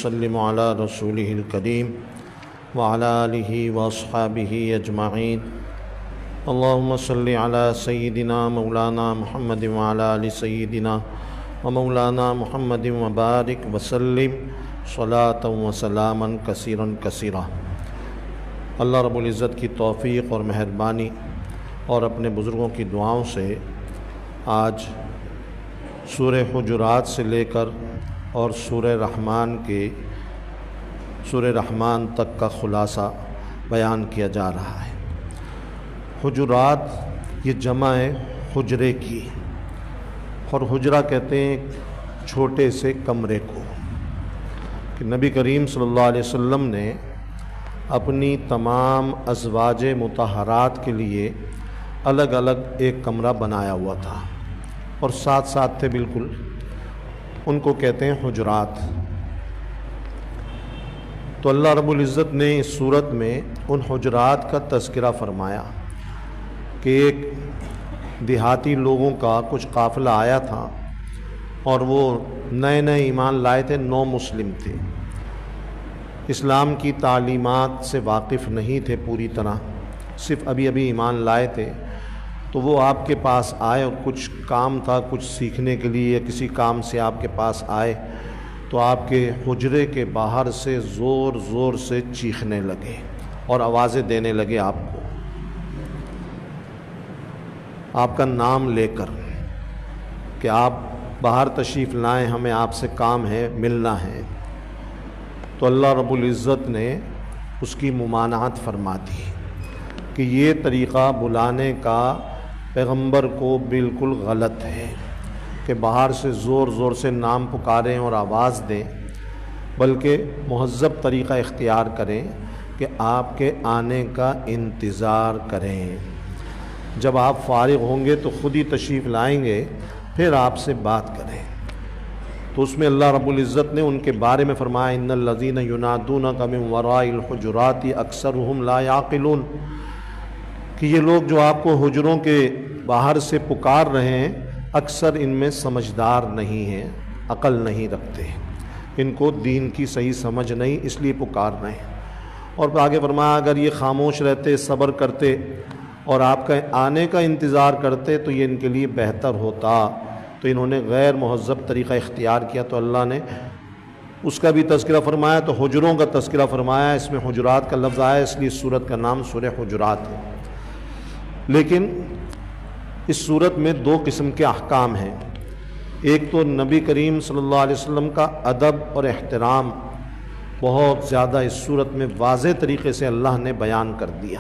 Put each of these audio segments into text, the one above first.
وسلم على رسوله الكريم وعلى آله وأصحابه أجمعين اللهم صل على سيدنا مولانا محمد وعلى آل سيدنا ومولانا محمد وبارك وسلم صلاة وسلاما كثيرا كثيرا۔ اللہ رب العزت کی توفیق اور مہربانی اور اپنے بزرگوں کی دعاؤں سے آج سورہ حجرات سے لے کر اور سورہ رحمان تک کا خلاصہ بیان کیا جا رہا ہے۔ حجرات یہ جمع ہے حجرے کی، اور حجرہ کہتے ہیں چھوٹے سے کمرے کو، کہ نبی کریم صلی اللہ علیہ وسلم نے اپنی تمام ازواج مطہرات کے لیے الگ الگ ایک کمرہ بنایا ہوا تھا، اور ساتھ ساتھ تھے بالکل، ان کو کہتے ہیں حجرات۔ تو اللہ رب العزت نے اس صورت میں ان حجرات کا تذکرہ فرمایا کہ ایک دیہاتی لوگوں کا کچھ قافلہ آیا تھا، اور وہ نئے ایمان لائے تھے، نو مسلم تھے، اسلام کی تعلیمات سے واقف نہیں تھے پوری طرح، صرف ابھی ایمان لائے تھے۔ تو وہ آپ کے پاس آئے، اور کچھ کام تھا، کچھ سیکھنے کے لیے یا کسی کام سے آپ کے پاس آئے، تو آپ کے حجرے کے باہر سے زور زور سے چیخنے لگے اور آوازیں دینے لگے آپ کو، آپ کا نام لے کر کہ آپ باہر تشریف لائیں، ہمیں آپ سے کام ہے، ملنا ہے۔ تو اللہ رب العزت نے اس کی ممانعت فرما دی کہ یہ طریقہ بلانے کا پیغمبر کو بالکل غلط ہے کہ باہر سے زور زور سے نام پکاریں اور آواز دیں، بلکہ مہذب طریقہ اختیار کریں کہ آپ کے آنے کا انتظار کریں۔ جب آپ فارغ ہوں گے تو خود ہی تشریف لائیں گے، پھر آپ سے بات کریں۔ تو اس میں اللہ رب العزت نے ان کے بارے میں فرمایا ان الذین ینادونک من وراء الحجرات اکثرهم لا یعقلون، کہ یہ لوگ جو آپ کو حجروں کے باہر سے پکار رہے ہیں، اکثر ان میں سمجھدار نہیں ہیں، عقل نہیں رکھتے، ان کو دین کی صحیح سمجھ نہیں، اس لیے پکار رہے ہیں۔ اور پھر آگے فرمایا اگر یہ خاموش رہتے، صبر کرتے اور آپ کا آنے کا انتظار کرتے تو یہ ان کے لیے بہتر ہوتا، تو انہوں نے غیر مہذب طریقہ اختیار کیا، تو اللہ نے اس کا بھی تذکرہ فرمایا، تو حجروں کا تذکرہ فرمایا، اس میں حجرات کا لفظ آیا، اس لیے اس سورت کا نام سورہ حجرات ہے۔ لیکن اس صورت میں دو قسم کے احکام ہیں، ایک تو نبی کریم صلی اللہ علیہ وسلم کا ادب اور احترام بہت زیادہ اس صورت میں واضح طریقے سے اللہ نے بیان کر دیا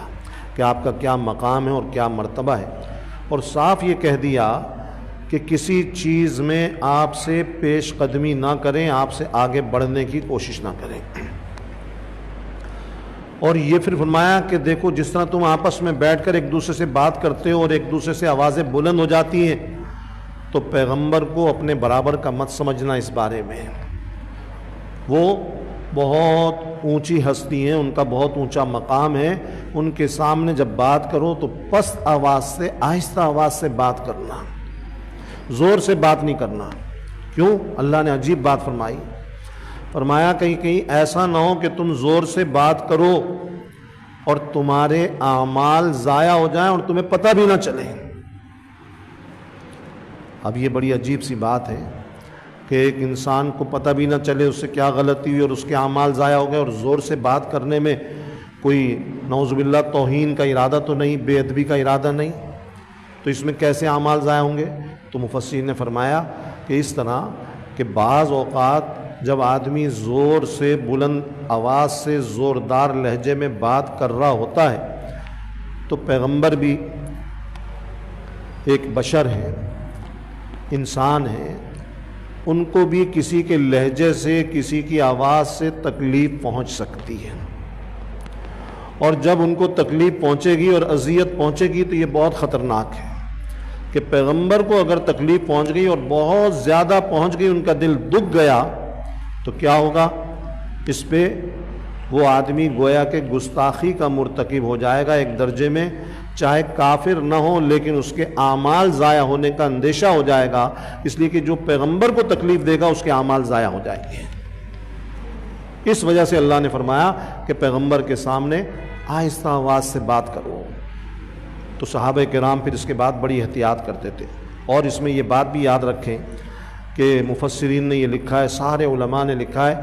کہ آپ کا کیا مقام ہے اور کیا مرتبہ ہے، اور صاف یہ کہہ دیا کہ کسی چیز میں آپ سے پیش قدمی نہ کریں، آپ سے آگے بڑھنے کی کوشش نہ کریں۔ اور یہ پھر فرمایا کہ دیکھو جس طرح تم آپس میں بیٹھ کر ایک دوسرے سے بات کرتے ہو اور ایک دوسرے سے آوازیں بلند ہو جاتی ہیں، تو پیغمبر کو اپنے برابر کا مت سمجھنا اس بارے میں۔ وہ بہت اونچی ہستی ہیں، ان کا بہت اونچا مقام ہے، ان کے سامنے جب بات کرو تو پست آواز سے، آہستہ آواز سے بات کرنا، زور سے بات نہیں کرنا۔ کیوں؟ اللہ نے عجیب بات فرمایا کہیں ایسا نہ ہو کہ تم زور سے بات کرو اور تمہارے اعمال ضائع ہو جائیں اور تمہیں پتہ بھی نہ چلے۔ اب یہ بڑی عجیب سی بات ہے کہ ایک انسان کو پتہ بھی نہ چلے اس سے کیا غلطی ہوئی اور اس کے اعمال ضائع ہو گئے، اور زور سے بات کرنے میں کوئی نعوذ باللہ توہین کا ارادہ تو نہیں، بے ادبی کا ارادہ نہیں، تو اس میں کیسے اعمال ضائع ہوں گے؟ تو مفسرین نے فرمایا کہ اس طرح کہ بعض اوقات جب آدمی زور سے، بلند آواز سے، زوردار لہجے میں بات کر رہا ہوتا ہے، تو پیغمبر بھی ایک بشر ہے، انسان ہے، ان کو بھی کسی کے لہجے سے، کسی کی آواز سے تکلیف پہنچ سکتی ہے، اور جب ان کو تکلیف پہنچے گی اور اذیت پہنچے گی تو یہ بہت خطرناک ہے کہ پیغمبر کو اگر تکلیف پہنچ گئی اور بہت زیادہ پہنچ گئی، ان کا دل دکھ گیا، تو کیا ہوگا؟ اس پہ وہ آدمی گویا کہ گستاخی کا مرتکب ہو جائے گا ایک درجے میں، چاہے کافر نہ ہو لیکن اس کے اعمال ضائع ہونے کا اندیشہ ہو جائے گا، اس لیے کہ جو پیغمبر کو تکلیف دے گا اس کے اعمال ضائع ہو جائیں گے۔ اس وجہ سے اللہ نے فرمایا کہ پیغمبر کے سامنے آہستہ آواز سے بات کرو۔ تو صحابہ کرام پھر اس کے بعد بڑی احتیاط کرتے تھے۔ اور اس میں یہ بات بھی یاد رکھیں کہ مفسرین نے یہ لکھا ہے، سارے علماء نے لکھا ہے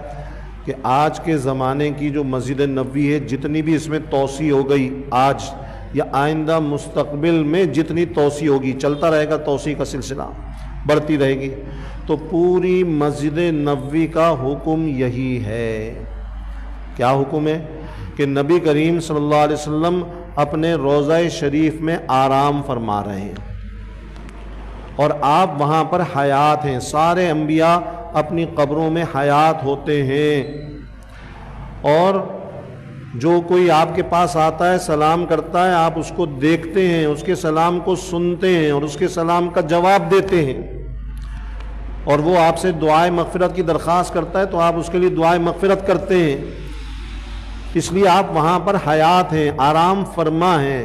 کہ آج کے زمانے کی جو مسجد نبوی ہے، جتنی بھی اس میں توسیع ہو گئی آج یا آئندہ مستقبل میں جتنی توسیع ہوگی، چلتا رہے گا توسیع کا سلسلہ، بڑھتی رہے گی، تو پوری مسجد نبوی کا حکم یہی ہے۔ کیا حکم ہے؟ کہ نبی کریم صلی اللہ علیہ وسلم اپنے روضہ شریف میں آرام فرما رہے ہیں اور آپ وہاں پر حیات ہیں۔ سارے انبیاء اپنی قبروں میں حیات ہوتے ہیں، اور جو کوئی آپ کے پاس آتا ہے سلام کرتا ہے، آپ اس کو دیکھتے ہیں، اس کے سلام کو سنتے ہیں اور اس کے سلام کا جواب دیتے ہیں، اور وہ آپ سے دعائے مغفرت کی درخواست کرتا ہے تو آپ اس کے لیے دعائے مغفرت کرتے ہیں۔ اس لیے آپ وہاں پر حیات ہیں، آرام فرما ہیں۔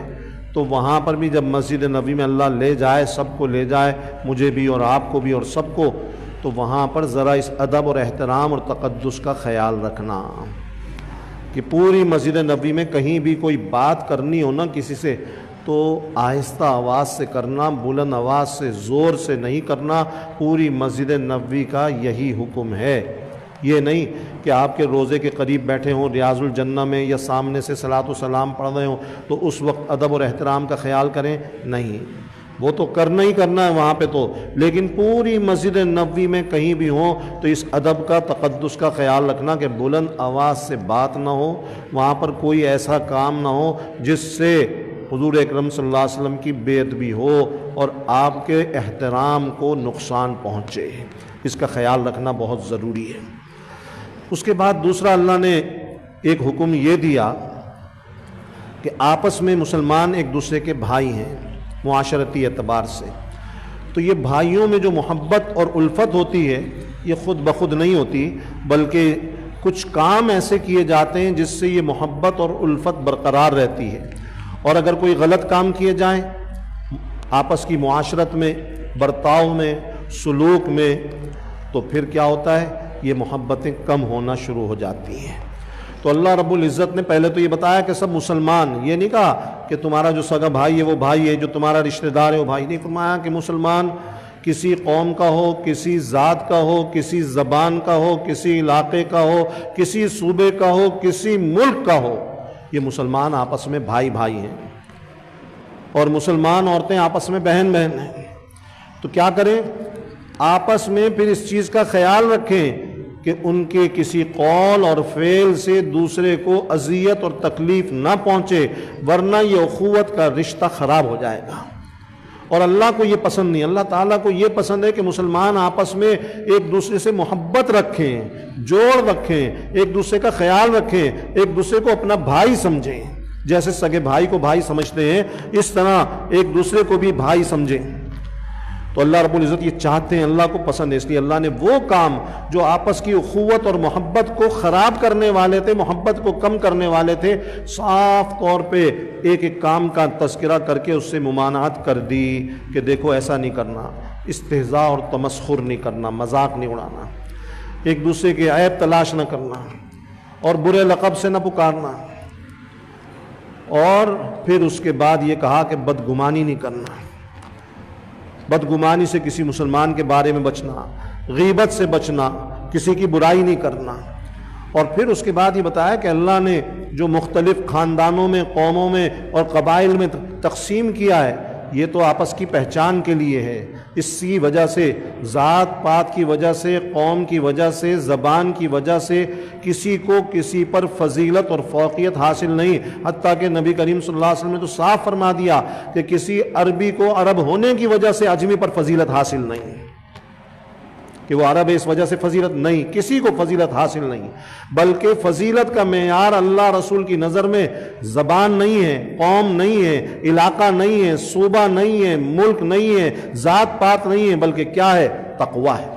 تو وہاں پر بھی جب مسجد نبی میں اللہ لے جائے، سب کو لے جائے، مجھے بھی اور آپ کو بھی اور سب کو، تو وہاں پر ذرا اس ادب اور احترام اور تقدس کا خیال رکھنا کہ پوری مسجد نبی میں کہیں بھی کوئی بات کرنی ہو نا کسی سے تو آہستہ آواز سے کرنا، بلند آواز سے، زور سے نہیں کرنا۔ پوری مسجد نبوی کا یہی حکم ہے۔ یہ نہیں کہ آپ کے روزے کے قریب بیٹھے ہوں ریاض الجنہ میں یا سامنے سے صلاۃ و سلام پڑھ رہے ہوں تو اس وقت ادب اور احترام کا خیال کریں، نہیں، وہ تو کرنا ہی کرنا ہے وہاں پہ تو، لیکن پوری مسجد نبوی میں کہیں بھی ہوں تو اس ادب کا، تقدس کا خیال رکھنا کہ بلند آواز سے بات نہ ہو، وہاں پر کوئی ایسا کام نہ ہو جس سے حضور اکرم صلی اللہ علیہ وسلم کی بے ادبی ہو اور آپ کے احترام کو نقصان پہنچے۔ اس کا خیال رکھنا بہت ضروری ہے۔ اس کے بعد دوسرا اللہ نے ایک حکم یہ دیا کہ آپس میں مسلمان ایک دوسرے کے بھائی ہیں معاشرتی اعتبار سے، تو یہ بھائیوں میں جو محبت اور الفت ہوتی ہے یہ خود بخود نہیں ہوتی، بلکہ کچھ کام ایسے کیے جاتے ہیں جس سے یہ محبت اور الفت برقرار رہتی ہے۔ اور اگر کوئی غلط کام کیے جائیں آپس کی معاشرت میں، برتاؤ میں، سلوک میں، تو پھر کیا ہوتا ہے؟ یہ محبتیں کم ہونا شروع ہو جاتی ہیں۔ تو اللہ رب العزت نے پہلے تو یہ بتایا کہ سب مسلمان، یہ نہیں کہا کہ تمہارا جو سگا بھائی ہے وہ بھائی ہے، جو تمہارا رشتہ دار ہے وہ بھائی نہیں، فرمایا کہ مسلمان کسی قوم کا ہو، کسی ذات کا ہو، کسی زبان کا ہو، کسی علاقے کا ہو، کسی صوبے کا ہو، کسی ملک کا ہو، یہ مسلمان آپس میں بھائی بھائی ہیں، اور مسلمان عورتیں آپس میں بہن بہن ہیں۔ تو کیا کریں؟ آپس میں پھر اس چیز کا خیال رکھیں کہ ان کے کسی قول اور فعل سے دوسرے کو اذیت اور تکلیف نہ پہنچے، ورنہ یہ اخوت کا رشتہ خراب ہو جائے گا۔ اور اللہ کو یہ پسند نہیں، اللہ تعالیٰ کو یہ پسند ہے کہ مسلمان آپس میں ایک دوسرے سے محبت رکھیں، جوڑ رکھیں، ایک دوسرے کا خیال رکھیں، ایک دوسرے کو اپنا بھائی سمجھیں، جیسے سگے بھائی کو بھائی سمجھتے ہیں اس طرح ایک دوسرے کو بھی بھائی سمجھیں۔ تو اللہ رب العزت یہ چاہتے ہیں، اللہ کو پسند ہے، اس لیے اللہ نے وہ کام جو آپس کی اخوت اور محبت کو خراب کرنے والے تھے، محبت کو کم کرنے والے تھے، صاف طور پہ ایک ایک کام کا تذکرہ کر کے اس سے ممانعت کر دی کہ دیکھو ایسا نہیں کرنا، استہزاء اور تمسخر نہیں کرنا، مذاق نہیں اڑانا، ایک دوسرے کے عیب تلاش نہ کرنا اور برے لقب سے نہ پکارنا، اور پھر اس کے بعد یہ کہا کہ بدگمانی نہیں کرنا، بدگمانی سے کسی مسلمان کے بارے میں بچنا، غیبت سے بچنا، کسی کی برائی نہیں کرنا۔ اور پھر اس کے بعد یہ بتایا کہ اللہ نے جو مختلف خاندانوں میں، قوموں میں اور قبائل میں تقسیم کیا ہے یہ تو آپس کی پہچان کے لیے ہے، اسی وجہ سے، ذات پات کی وجہ سے، قوم کی وجہ سے، زبان کی وجہ سے کسی کو کسی پر فضیلت اور فوقیت حاصل نہیں، حتیٰ کہ نبی کریم صلی اللہ علیہ وسلم نے تو صاف فرما دیا کہ کسی عربی کو عرب ہونے کی وجہ سے عجمی پر فضیلت حاصل نہیں، کہ وہ عرب ہے اس وجہ سے فضیلت نہیں، کسی کو فضیلت حاصل نہیں، بلکہ فضیلت کا معیار اللہ رسول کی نظر میں زبان نہیں ہے، قوم نہیں ہے، علاقہ نہیں ہے، صوبہ نہیں ہے، ملک نہیں ہے، ذات پات نہیں ہے، بلکہ کیا ہے؟ تقویٰ ہے،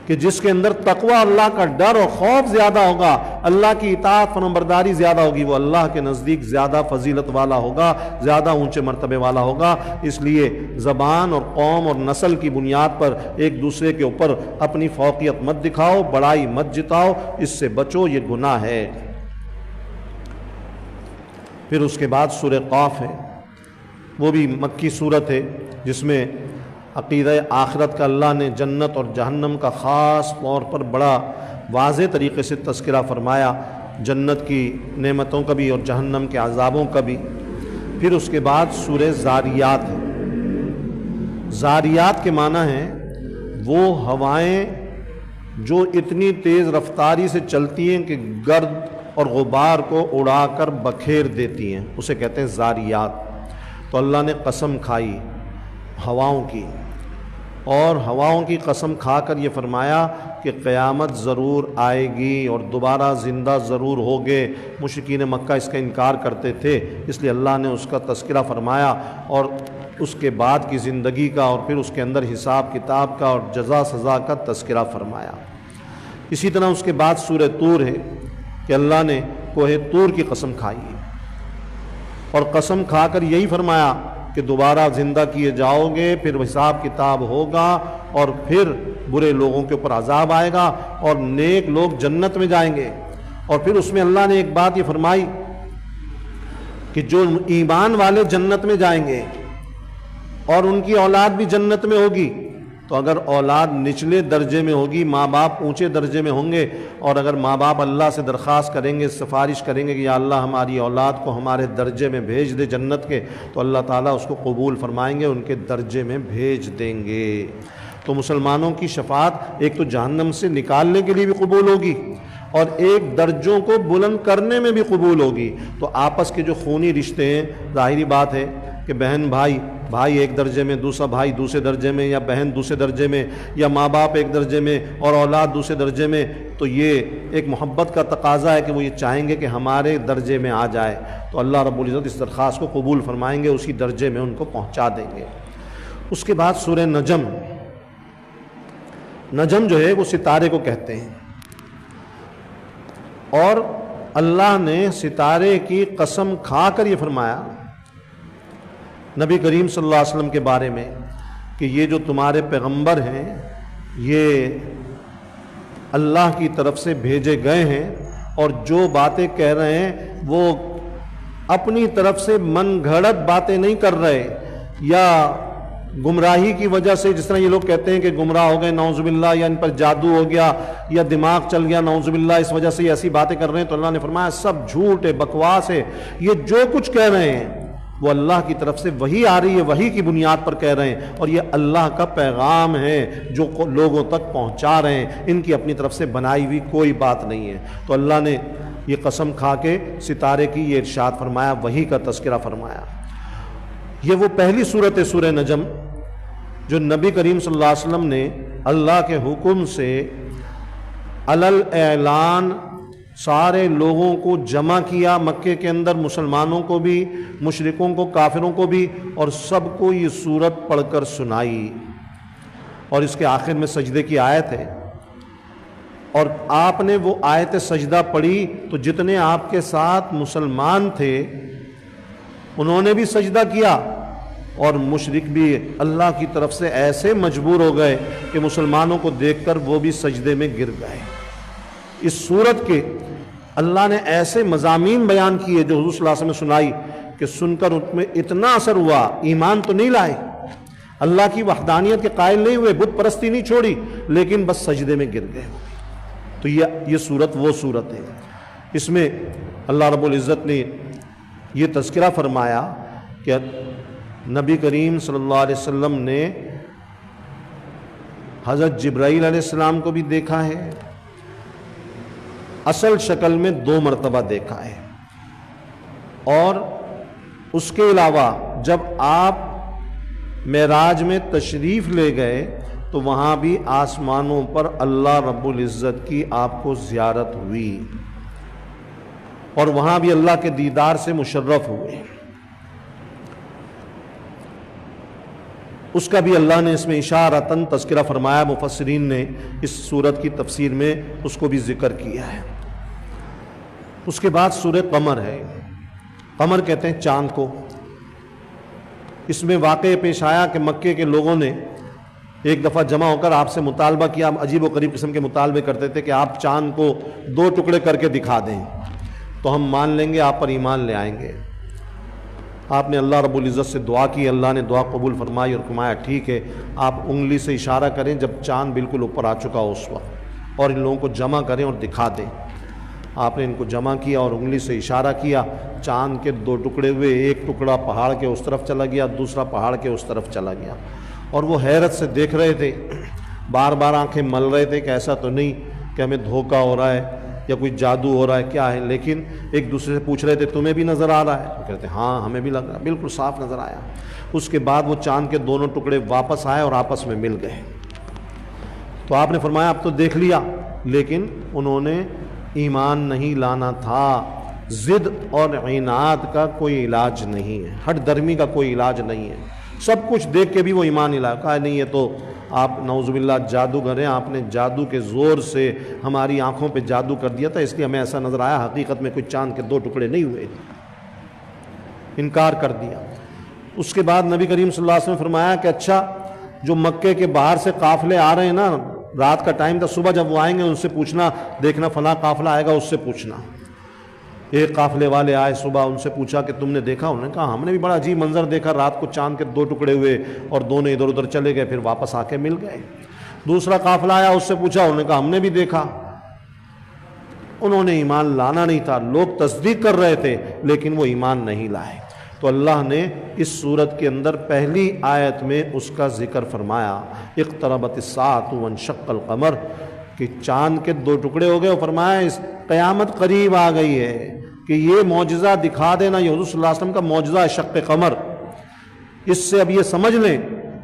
کہ جس کے اندر تقوی، اللہ کا ڈر اور خوف زیادہ ہوگا، اللہ کی اطاعت فرمانبرداری زیادہ ہوگی، وہ اللہ کے نزدیک زیادہ فضیلت والا ہوگا، زیادہ اونچے مرتبے والا ہوگا۔ اس لیے زبان اور قوم اور نسل کی بنیاد پر ایک دوسرے کے اوپر اپنی فوقیت مت دکھاؤ، بڑائی مت جتاؤ، اس سے بچو، یہ گناہ ہے۔ پھر اس کے بعد سورہ قاف ہے، وہ بھی مکی صورت ہے، جس میں عقیدہ آخرت کا اللہ نے جنت اور جہنم کا خاص طور پر بڑا واضح طریقے سے تذکرہ فرمایا، جنت کی نعمتوں کا بھی اور جہنم کے عذابوں کا بھی۔ پھر اس کے بعد سورہ زاریات ہے۔ زاریات کے معنی ہے وہ ہوائیں جو اتنی تیز رفتاری سے چلتی ہیں کہ گرد اور غبار کو اڑا کر بکھیر دیتی ہیں، اسے کہتے ہیں زاریات۔ تو اللہ نے قسم کھائی ہواؤں کی، اور ہواؤں کی قسم کھا کر یہ فرمایا کہ قیامت ضرور آئے گی اور دوبارہ زندہ ضرور ہوگے۔ مشرکین مکہ اس کا انکار کرتے تھے، اس لیے اللہ نے اس کا تذکرہ فرمایا اور اس کے بعد کی زندگی کا اور پھر اس کے اندر حساب کتاب کا اور جزا سزا کا تذکرہ فرمایا۔ اسی طرح اس کے بعد سورہ طور ہے کہ اللہ نے کوہ طور کی قسم کھائی اور قسم کھا کر یہی فرمایا کہ دوبارہ زندہ کیے جاؤ گے، پھر حساب کتاب ہوگا اور پھر برے لوگوں کے اوپر عذاب آئے گا اور نیک لوگ جنت میں جائیں گے۔ اور پھر اس میں اللہ نے ایک بات یہ فرمائی کہ جو ایمان والے جنت میں جائیں گے اور ان کی اولاد بھی جنت میں ہوگی، تو اگر اولاد نچلے درجے میں ہوگی، ماں باپ اونچے درجے میں ہوں گے، اور اگر ماں باپ اللہ سے درخواست کریں گے، سفارش کریں گے کہ یا اللہ ہماری اولاد کو ہمارے درجے میں بھیج دے جنت کے، تو اللہ تعالیٰ اس کو قبول فرمائیں گے، ان کے درجے میں بھیج دیں گے۔ تو مسلمانوں کی شفاعت ایک تو جہنم سے نکالنے کے لیے بھی قبول ہوگی اور ایک درجوں کو بلند کرنے میں بھی قبول ہوگی۔ تو آپس کے جو خونی رشتے ہیں، ظاہری بات ہے کہ بہن بھائی ایک درجے میں، دوسرا بھائی دوسرے درجے میں، یا بہن دوسرے درجے میں، یا ماں باپ ایک درجے میں اور اولاد دوسرے درجے میں، تو یہ ایک محبت کا تقاضا ہے کہ وہ یہ چاہیں گے کہ ہمارے درجے میں آ جائے، تو اللہ رب العزت اس درخواست کو قبول فرمائیں گے، اسی درجے میں ان کو پہنچا دیں گے۔ اس کے بعد سورہ نجم جو ہے وہ ستارے کو کہتے ہیں، اور اللہ نے ستارے کی قسم کھا کر یہ فرمایا نبی کریم صلی اللہ علیہ وسلم کے بارے میں کہ یہ جو تمہارے پیغمبر ہیں یہ اللہ کی طرف سے بھیجے گئے ہیں، اور جو باتیں کہہ رہے ہیں وہ اپنی طرف سے من گھڑت باتیں نہیں کر رہے، یا گمراہی کی وجہ سے، جس طرح یہ لوگ کہتے ہیں کہ گمراہ ہو گئے نعوذ باللہ، یا ان پر جادو ہو گیا یا دماغ چل گیا نعوذ باللہ، اس وجہ سے یہ ایسی باتیں کر رہے ہیں، تو اللہ نے فرمایا سب جھوٹ ہے، بکواس ہے، یہ جو کچھ کہہ رہے ہیں وہ اللہ کی طرف سے وحی آ رہی ہے، وحی کی بنیاد پر کہہ رہے ہیں، اور یہ اللہ کا پیغام ہے جو لوگوں تک پہنچا رہے ہیں، ان کی اپنی طرف سے بنائی ہوئی کوئی بات نہیں ہے۔ تو اللہ نے یہ قسم کھا کے ستارے کی یہ ارشاد فرمایا، وحی کا تذکرہ فرمایا۔ یہ وہ پہلی صورت ہے سورہ نجم جو نبی کریم صلی اللہ علیہ وسلم نے اللہ کے حکم سے علل اعلان سارے لوگوں کو جمع کیا، مکے کے اندر مسلمانوں کو بھی، مشرکوں کو، کافروں کو بھی، اور سب کو یہ سورت پڑھ کر سنائی، اور اس کے آخر میں سجدے کی آیت ہے، اور آپ نے وہ آیت سجدہ پڑھی تو جتنے آپ کے ساتھ مسلمان تھے انہوں نے بھی سجدہ کیا، اور مشرک بھی اللہ کی طرف سے ایسے مجبور ہو گئے کہ مسلمانوں کو دیکھ کر وہ بھی سجدے میں گر گئے۔ اس سورت کے اللہ نے ایسے مضامین بیان کیے جو حضور صلی اللہ علیہ وسلم نے سنائی کہ سن کر ان میں اتنا اثر ہوا، ایمان تو نہیں لائے، اللہ کی وحدانیت کے قائل نہیں ہوئے، بت پرستی نہیں چھوڑی، لیکن بس سجدے میں گر گئے۔ تو یہ سورت وہ سورت ہے، اس میں اللہ رب العزت نے یہ تذکرہ فرمایا کہ نبی کریم صلی اللہ علیہ وسلم نے حضرت جبرائیل علیہ السلام کو بھی دیکھا ہے، اصل شکل میں 2 مرتبہ دیکھا ہے، اور اس کے علاوہ جب آپ معراج میں تشریف لے گئے تو وہاں بھی آسمانوں پر اللہ رب العزت کی آپ کو زیارت ہوئی، اور وہاں بھی اللہ کے دیدار سے مشرف ہوئے۔ اس کا بھی اللہ نے اس میں اشارتاً تذکرہ فرمایا، مفسرین نے اس سورت کی تفسیر میں اس کو بھی ذکر کیا ہے۔ اس کے بعد سورہ قمر ہے۔ قمر کہتے ہیں چاند کو۔ اس میں واقعہ پیش آیا کہ مکے کے لوگوں نے ایک دفعہ جمع ہو کر آپ سے مطالبہ کیا، عجیب و غریب قسم کے مطالبے کرتے تھے کہ آپ چاند کو 2 ٹکڑے کر کے دکھا دیں تو ہم مان لیں گے، آپ پر ایمان لے آئیں گے۔ آپ نے اللہ رب العزت سے دعا کی، اللہ نے دعا قبول فرمائی اور فرمایا ٹھیک ہے، آپ انگلی سے اشارہ کریں جب چاند بالکل اوپر آ چکا ہو اس وقت، اور ان لوگوں کو جمع کریں اور دکھا دیں۔ آپ نے ان کو جمع کیا اور انگلی سے اشارہ کیا، چاند کے 2 ٹکڑے ہوئے، ایک ٹکڑا پہاڑ کے اس طرف چلا گیا، دوسرا پہاڑ کے اس طرف چلا گیا، اور وہ حیرت سے دیکھ رہے تھے، بار بار آنکھیں مل رہے تھے کہ ایسا تو نہیں کہ ہمیں دھوکہ ہو رہا ہے یا کوئی جادو ہو رہا ہے، کیا ہے، لیکن ایک دوسرے سے پوچھ رہے تھے تمہیں بھی نظر آ رہا ہے؟ وہ کہتے ہیں ہاں ہمیں بھی لگ رہا ہے، بالکل صاف نظر آیا۔ اس کے بعد وہ چاند کے دونوں ٹکڑے واپس آئے اور آپس میں مل گئے۔ تو آپ نے فرمایا اب تو دیکھ لیا، لیکن انہوں نے ایمان نہیں لانا تھا۔ ضد اور عناد کا کوئی علاج نہیں ہے، ہٹ درمی کا کوئی علاج نہیں ہے۔ سب کچھ دیکھ کے بھی وہ ایمان نہیں لایا، کہا نہیں یہ تو آپ نعوذ باللہ جادوگر ہیں، آپ نے جادو کے زور سے ہماری آنکھوں پہ جادو کر دیا تھا، اس لیے ہمیں ایسا نظر آیا، حقیقت میں کوئی چاند کے 2 ٹکڑے نہیں ہوئے۔ انکار کر دیا۔ اس کے بعد نبی کریم صلی اللہ علیہ وسلم نے فرمایا کہ اچھا جو مکے کے باہر سے قافلے آ رہے ہیں نا، رات کا ٹائم تھا، صبح جب وہ آئیں گے ان سے پوچھنا، دیکھنا فلاں قافلہ آئے گا، اس سے پوچھنا۔ ایک قافلے والے آئے صبح، ان سے پوچھا کہ تم نے دیکھا؟ انہوں نے کہا ہم نے بھی بڑا عجیب منظر دیکھا، رات کو چاند کے 2 ٹکڑے ہوئے اور دونوں ادھر ادھر چلے گئے، پھر واپس آ کے مل گئے۔ دوسرا قافلہ آیا، اس سے پوچھا، انہوں نے کہا ہم نے بھی دیکھا۔ انہوں نے ایمان لانا نہیں تھا، لوگ تصدیق کر رہے تھے لیکن وہ ایمان نہیں لائے۔ تو اللہ نے اس سورت کے اندر پہلی آیت میں اس کا ذکر فرمایا، اقتربت الساعۃ وانشق القمر، کہ چاند کے 2 ٹکڑے ہو گئے، اور فرمایا اس قیامت قریب آ گئی ہے کہ یہ معجزہ دکھا دینا، یہ حضور صلی اللہ علیہ وسلم کا معجزہ ہے شق قمر۔ اس سے اب یہ سمجھ لیں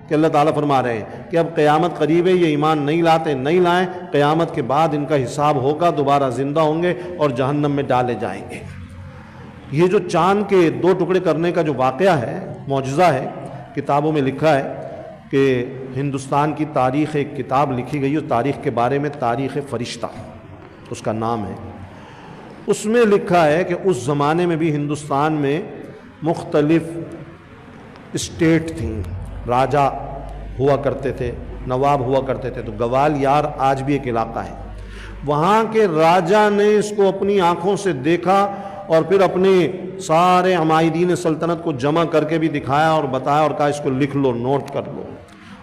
کہ اللہ تعالیٰ فرما رہے ہیں کہ اب قیامت قریب ہے، یہ ایمان نہیں لاتے نہیں لائیں، قیامت کے بعد ان کا حساب ہوگا، دوبارہ زندہ ہوں گے اور جہنم میں ڈالے جائیں گے۔ یہ جو چاند کے 2 ٹکڑے کرنے کا جو واقعہ ہے، معجزہ ہے، کتابوں میں لکھا ہے کہ ہندوستان کی تاریخ، ایک کتاب لکھی گئی ہے تاریخ کے بارے میں، تاریخ فرشتہ اس کا نام ہے۔ اس میں لکھا ہے کہ اس زمانے میں بھی ہندوستان میں مختلف اسٹیٹ تھیں، راجہ ہوا کرتے تھے، نواب ہوا کرتے تھے۔ تو گوالیار آج بھی ایک علاقہ ہے، وہاں کے راجہ نے اس کو اپنی آنکھوں سے دیکھا اور پھر اپنے سارے عمائدین سلطنت کو جمع کر کے بھی دکھایا اور بتایا اور کہا اس کو لکھ لو، نوٹ کر لو،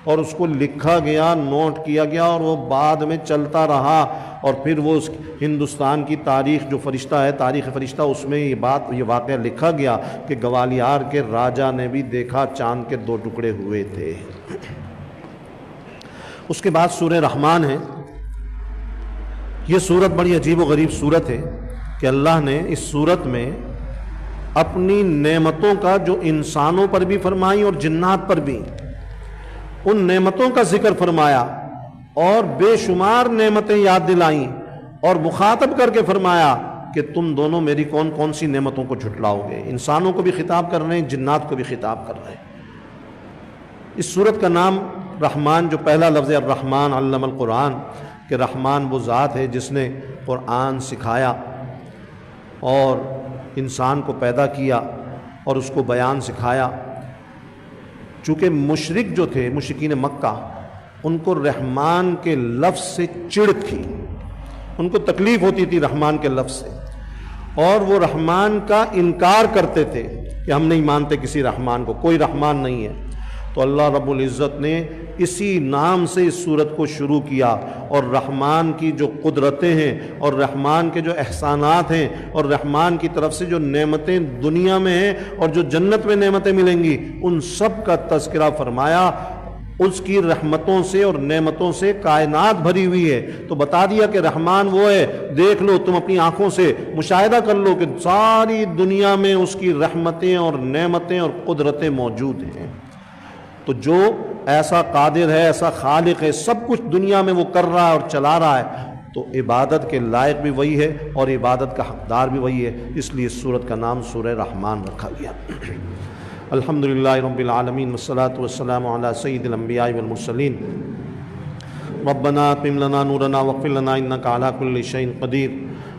اور اس کو لکھا گیا، نوٹ کیا گیا، اور وہ بعد میں چلتا رہا، اور پھر وہ اس ہندوستان کی تاریخ جو فرشتہ ہے، تاریخ فرشتہ، اس میں یہ واقعہ لکھا گیا کہ گوالیار کے راجہ نے بھی دیکھا چاند کے 2 ٹکڑے ہوئے تھے۔ اس کے بعد سورہ رحمان ہے۔ یہ سورت بڑی عجیب و غریب سورت ہے کہ اللہ نے اس سورت میں اپنی نعمتوں کا جو انسانوں پر بھی فرمائی اور جنات پر بھی، ان نعمتوں کا ذکر فرمایا اور بے شمار نعمتیں یاد دلائیں، اور مخاطب کر کے فرمایا کہ تم دونوں میری کون کون سی نعمتوں کو جھٹلاؤ گے۔ انسانوں کو بھی خطاب کر رہے ہیں، جنات کو بھی خطاب کر رہے ہیں۔ اس سورت کا نام رحمان، جو پہلا لفظ ہے الرحمن علم القرآن، کہ رحمان وہ ذات ہے جس نے قرآن سکھایا اور انسان کو پیدا کیا اور اس کو بیان سکھایا۔ چونکہ مشرک جو تھے، مشرکین مکہ، ان کو رحمان کے لفظ سے چڑ تھی، ان کو تکلیف ہوتی تھی رحمان کے لفظ سے، اور وہ رحمان کا انکار کرتے تھے کہ ہم نہیں مانتے کسی رحمان کو، کوئی رحمان نہیں ہے۔ تو اللہ رب العزت نے اسی نام سے اس سورت کو شروع کیا، اور رحمان کی جو قدرتیں ہیں اور رحمان کے جو احسانات ہیں اور رحمان کی طرف سے جو نعمتیں دنیا میں ہیں اور جو جنت میں نعمتیں ملیں گی، ان سب کا تذکرہ فرمایا۔ اس کی رحمتوں سے اور نعمتوں سے کائنات بھری ہوئی ہے، تو بتا دیا کہ رحمان وہ ہے، دیکھ لو تم اپنی آنکھوں سے مشاہدہ کر لو کہ ساری دنیا میں اس کی رحمتیں اور نعمتیں اور قدرتیں موجود ہیں۔ تو جو ایسا قادر ہے، ایسا خالق ہے، سب کچھ دنیا میں وہ کر رہا ہے اور چلا رہا ہے، تو عبادت کے لائق بھی وہی ہے اور عبادت کا حقدار بھی وہی ہے، اس لیے اس سورت کا نام سورہ رحمان رکھا گیا۔ الحمدللہ رب العالمین والصلاة والسلام علی سید الانبیاء والمرسلین ربنا اتمم لنا نورنا واغفر لنا انك على كل شيء قدير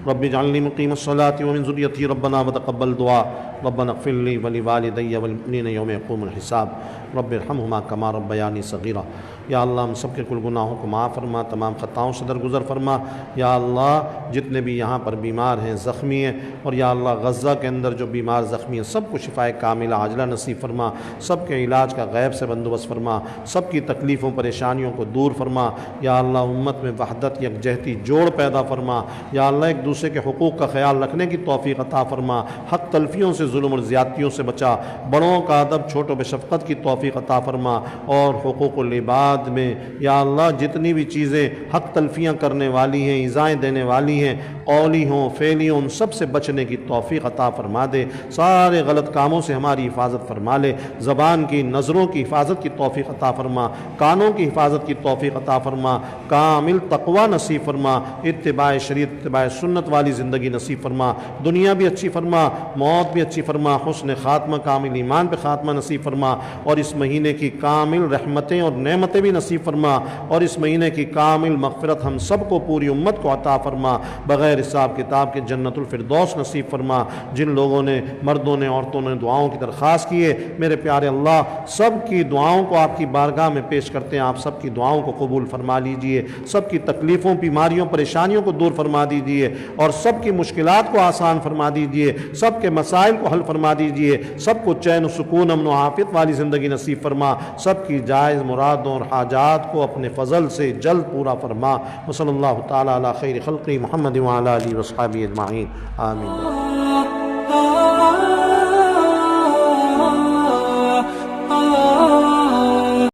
رب اجعلني مقيم الصلاة ومن ذريتي ربنا وتقبل دعاء ربنا اغفر لي ولوالدي والمؤمنين يوم يقوم الحساب رب ارحمهما كما ربياني صغيرا. یا اللہ ہم سب کے کل گناہوں کو معاف فرما، تمام خطاؤں سے درگزر فرما. یا اللہ جتنے بھی یہاں پر بیمار ہیں، زخمی ہیں، اور یا اللہ غزہ کے اندر جو بیمار زخمی ہیں سب کو شفائے کاملہ عاجلہ نصیب فرما، سب کے علاج کا غیب سے بندوبست فرما، سب کی تکلیفوں پریشانیوں کو دور فرما. یا اللہ امت میں وحدت یکجہتی جوڑ پیدا فرما. یا اللہ ایک دوسرے کے حقوق کا خیال رکھنے کی توفیق عطا فرما. حق تلفیوں سے، ظلم اور زیادتیوں سے بچا. بڑوں کا ادب، چھوٹوں پہ شفقت کی توفیق عطا فرما. اور حقوق العباد میں یا اللہ جتنی بھی چیزیں حق تلفیاں کرنے والی ہیں، ایذائیں دینے والی ہیں، قولی ہوں فعلی ہوں، ان سب سے بچنے کی توفیق عطا فرما دے. سارے غلط کاموں سے ہماری حفاظت فرما لے. زبان کی، نظروں کی حفاظت کی توفیق عطا فرما، کانوں کی حفاظت کی توفیق عطا فرما، کامل تقوی نصیب فرما، اتباع شریعت، اتباع سنت والی زندگی نصیب فرما. دنیا بھی اچھی فرما، موت بھی اچھی فرما، حسن خاتمہ، کامل ایمان پہ خاتمہ نصیب فرما. اور اس مہینے کی کامل رحمتیں اور نعمتیں بھی نصیب فرما. اور اس مہینے کی کامل مغفرت ہم سب کو، پوری امت کو عطا فرما. بغیر حساب کتاب کے جنت الفردوس نصیب فرما. جن لوگوں نے، مردوں نے، عورتوں نے دعاؤں کی درخواست کی ہے، میرے پیارے اللہ سب کی دعاؤں کو آپ کی بارگاہ میں پیش کرتے ہیں. آپ سب کی دعاؤں کو قبول فرما لیجئے. سب کی تکلیفوں، بیماریوں، پریشانیوں کو دور فرما دیجئے. اور سب کی مشکلات کو آسان فرما دیجئے. سب کے مسائل کو حل فرما دیجئے. سب کو چین و سکون، امن و عافیت والی زندگی نصیب فرما. سب کی جائز مرادوں اور حاجات کو اپنے فضل سے جلد پورا فرما. وصلی اللہ تعالی علی خیر خلقی محمد وعلی آلہ وصحبہ اجمعین. آمین.